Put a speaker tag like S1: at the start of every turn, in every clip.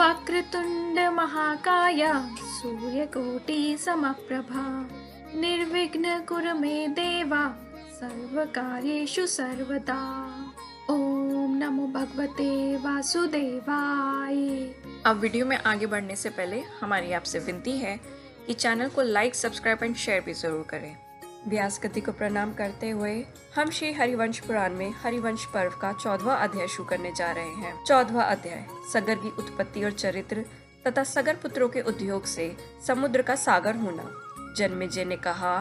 S1: वक्रतुंड महाकाय सूर्यकोटि समप्रभा निर्विघ्न कुरु मे देवा सर्वकार्येषु सर्वदा। ओम नमो भगवते वासुदेवाय।
S2: अब वीडियो में आगे बढ़ने से पहले हमारी आपसे विनती है कि चैनल को लाइक, सब्सक्राइब एंड शेयर भी जरूर करें। व्यास गति को प्रणाम करते हुए हम श्री हरिवंश पुराण में हरिवंश पर्व का 14वां अध्याय शुरू करने जा रहे हैं। 14वां अध्याय सगर की उत्पत्ति और चरित्र तथा सगर पुत्रों के उद्योग से समुद्र का सागर होना। जन्मेजय ने कहा,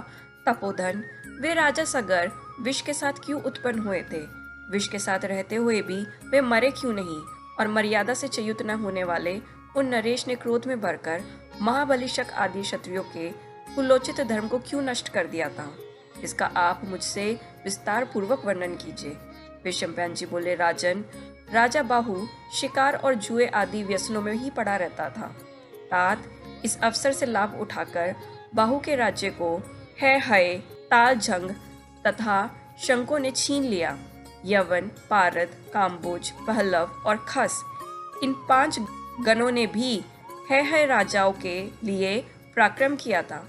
S2: तपोधन, वे राजा सगर विष के साथ क्यों उत्पन्न हुए थे? विष के साथ रहते हुए भी वे मरे क्यों नहीं? और मर्यादा से च्युत न होने वाले उन नरेश ने क्रोध में भरकर महाबली शक आदि क्षत्रियों के कुलोचित धर्म को क्यों नष्ट कर दिया था? इसका आप मुझसे विस्तार पूर्वक वर्णन कीजिए। विषमपायन जी बोले, राजन, राजा बाहु शिकार और जुए आदि व्यसनों में ही पड़ा रहता था। तात इस अवसर से लाभ उठाकर बाहु के राज्य को है ताल झंग तथा शंकों ने छीन लिया। यवन, पारद, काम्बोज, पहलव और खस, इन 5 गणों ने भी है राजाओं के लिए पराक्रम किया था।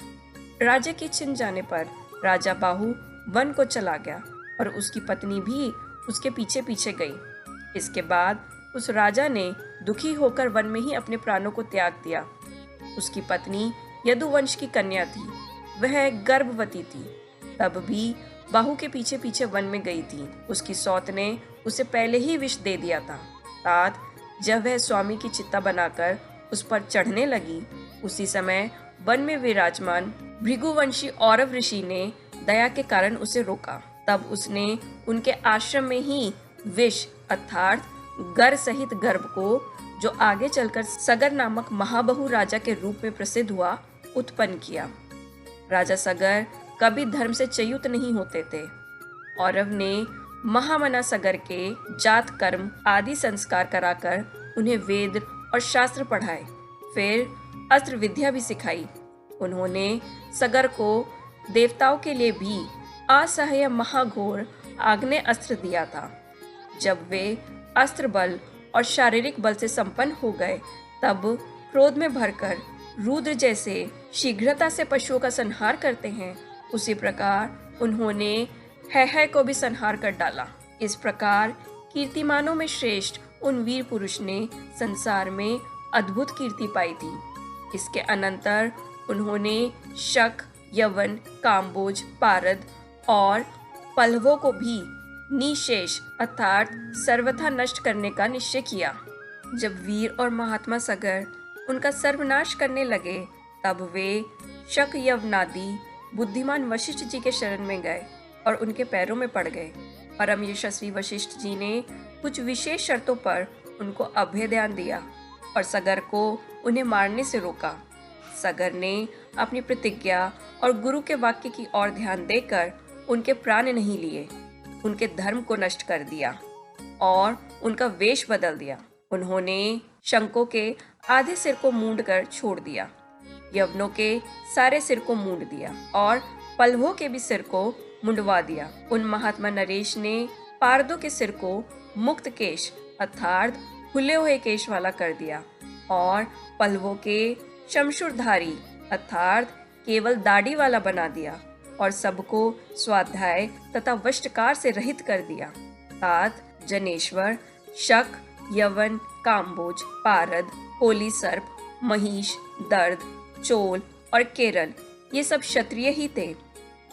S2: राज्य की छिन जाने पर राजा बाहु वन को चला गया और उसकी पत्नी भी उसके पीछे पीछे गई। इसके बाद उस राजा ने दुखी होकर वन में ही अपने प्राणों को त्याग दिया। उसकी पत्नी यदुवंश की कन्या थी, वह गर्भवती थी, तब भी बाहु के पीछे पीछे वन में गई थी। उसकी सौत ने उसे पहले ही विष दे दिया था। तात जब वह स्वामी की चिता बनाकर उस पर चढ़ने लगी, उसी समय वन में विराजमान भृगुवंशी औरव ऋषि ने दया के कारण उसे रोका। तब उसने उनके आश्रम में ही विष अर्थात गर सहित गर्भ को, जो आगे चलकर सगर नामक महाबहु राजा के रूप में प्रसिद्ध हुआ, उत्पन्न किया। राजा सगर कभी धर्म से च्युत नहीं होते थे। औरव ने महामना सगर के जात कर्म आदि संस्कार कराकर उन्हें वेद और शास्त्र पढ़ाए, फिर अस्त्र विद्या भी सिखाई। उन्होंने सगर को देवताओं के लिए भी असह्य महाघोर आग्नेय अस्त्र दिया था। जब वे अस्त्र बल और शारीरिक बल से संपन्न हो गए, तब क्रोध में भरकर रुद्र जैसे शीघ्रता से पशुओं का संहार करते हैं, उसी प्रकार उन्होंने है को भी संहार कर डाला। इस प्रकार कीर्तिमानों में श्रेष्ठ उन वीर पुरुष ने संसार में अद्भुत कीर्ति पाई थी। इसके अनंतर उन्होंने शक, यवन, काम्बोज, पारद और पल्लवों को भी निशेष अर्थात सर्वथा नष्ट करने का निश्चय किया। जब वीर और महात्मा सगर उनका सर्वनाश करने लगे, तब वे शक यवनादि बुद्धिमान वशिष्ठ जी के शरण में गए और उनके पैरों में पड़ गए। परम यशस्वी वशिष्ठ जी ने कुछ विशेष शर्तों पर उनको अभय दान दिया और सगर को उन्हें मारने से रोका। सगर ने अपनी प्रतिज्ञा और गुरु के वाक्य की ओर ध्यान देकर उनके प्राण नहीं लिए, उनके धर्म को नष्ट कर दिया और उनका वेश बदल दिया। उन्होंने शंकों के आधे सिर को मूंड कर छोड़ दिया, यवनों के सारे सिर को मूंड दिया और पल्लवों के भी सिर को मुंडवा दिया। उन महात्मा नरेश ने पारदों के सिर को मुक्त केश अर्थात खुले हुए केश वाला कर दिया और पल्लवों के शमशुरधारी अर्थात केवल दाढ़ी वाला बना दिया और सबको स्वाध्याय तथा वस्त्रकार से रहित कर दिया। तात, जनेश्वर, शक, यवन, काम्बोज, पारद, होली सर्प, महिष, दर्द, चोल और केरल, ये सब क्षत्रिय ही थे।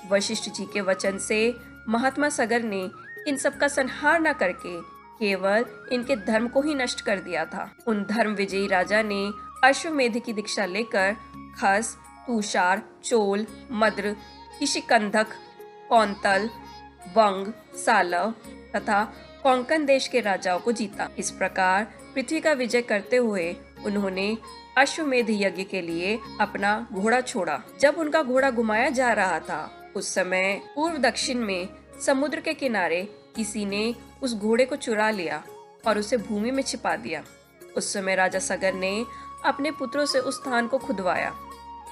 S2: वशिष्ठ जी के वचन से महात्मा सगर ने इन सब का संहार न करके केवल इनके धर्म को ही नष्ट कर दिया था। उन धर्म विजयी राजा ने अश्वमेध की दीक्षा लेकर खस, तुषार, चोल, मद्र, किशिकंधक, कौंतल, वंग, सालव तथा कोंकण देश के राजाओं को जीता। इस प्रकार पृथ्वी का विजय करते हुए उन्होंने अश्वमेध यज्ञ के लिए अपना घोड़ा छोड़ा। जब उनका घोड़ा घुमाया जा रहा था, उस समय पूर्व दक्षिण में समुद्र के किनारे किसी ने उस घोड़े को चुरा लिया और उसे भूमि में छिपा दिया। उस समय राजा सगर ने अपने पुत्रों से उस स्थान को खुदवाया।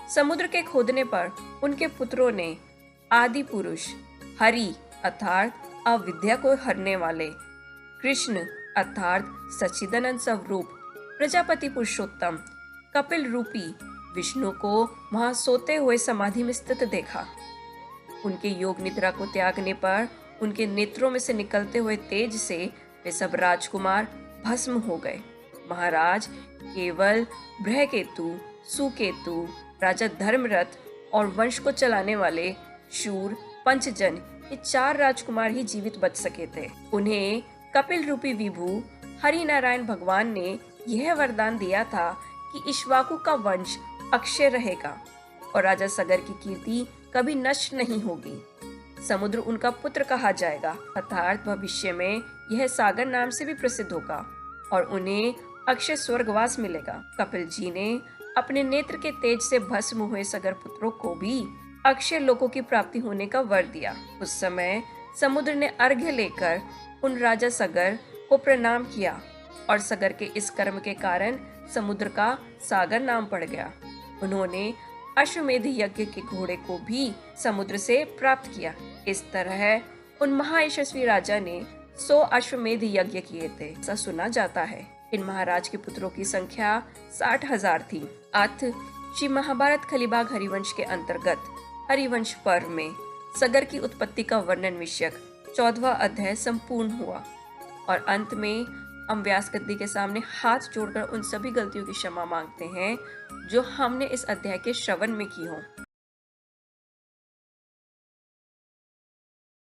S2: समुद्र के खोदने पर उनके पुत्रों ने आदि पुरुष हरि अर्थात अविद्या को हरने वाले, कृष्ण अर्थात सच्चिदानंद स्वरूप, प्रजापति पुरुषोत्तम कपिल रूपी विष्णु को वहां सोते हुए समाधि में स्थित देखा। उनके योग निद्रा को त्यागने पर उनके नेत्रों में से निकलते हुए तेज से वे सब राजकुमार भस्म हो गए। महाराज केवल बृहकेतु, सुकेतु, राजा धर्मरथ और वंश को चलाने वाले शूर, पंचजन ये 4 राजकुमार ही जीवित बच सके थे। उन्हें कपिल रूपी विभु हरि नारायण भगवान ने यह वरदान दिया था कि इक्ष्वाकु का वंश अक्षय रहेगा और राजा सगर की कीर्ति कभी नष्ट नहीं होगी। समुद्र उनका पुत्र कहा जाएगा, अर्थात भविष्य में यह सागर नाम से भी प्रसिद्ध होगा और उन्हें अक्षय स्वर्गवास मिलेगा। कपिल जी ने अपने नेत्र के तेज से भस्म हुए सगर पुत्रों को भी अक्षय लोकों की प्राप्ति होने का वर दिया। उस समय समुद्र ने अर्घ्य लेकर उन राजा सगर को प्रणाम किया और सगर के इस कर्म के कारण समुद्र का सागर नाम पड़ गया। उन्होंने अश्वमेध यज्ञ के घोड़े को भी समुद्र से प्राप्त किया। इस तरह उन महायशस्वी राजा ने 100 अश्वमेध यज्ञ किए थे, ऐसा सुना जाता है। इन महाराज के पुत्रों की संख्या 60,000 थी। अथ श्री महाभारत खलीबाग हरिवंश के अंतर्गत हरिवंश पर्व में सगर की उत्पत्ति का वर्णन विषयक 14वां अध्याय संपूर्ण हुआ और अंत में हम व्यास गद्दी के सामने हाथ जोड़कर उन सभी गलतियों की क्षमा मांगते हैं जो हमने इस अध्याय के श्रवण में की हो।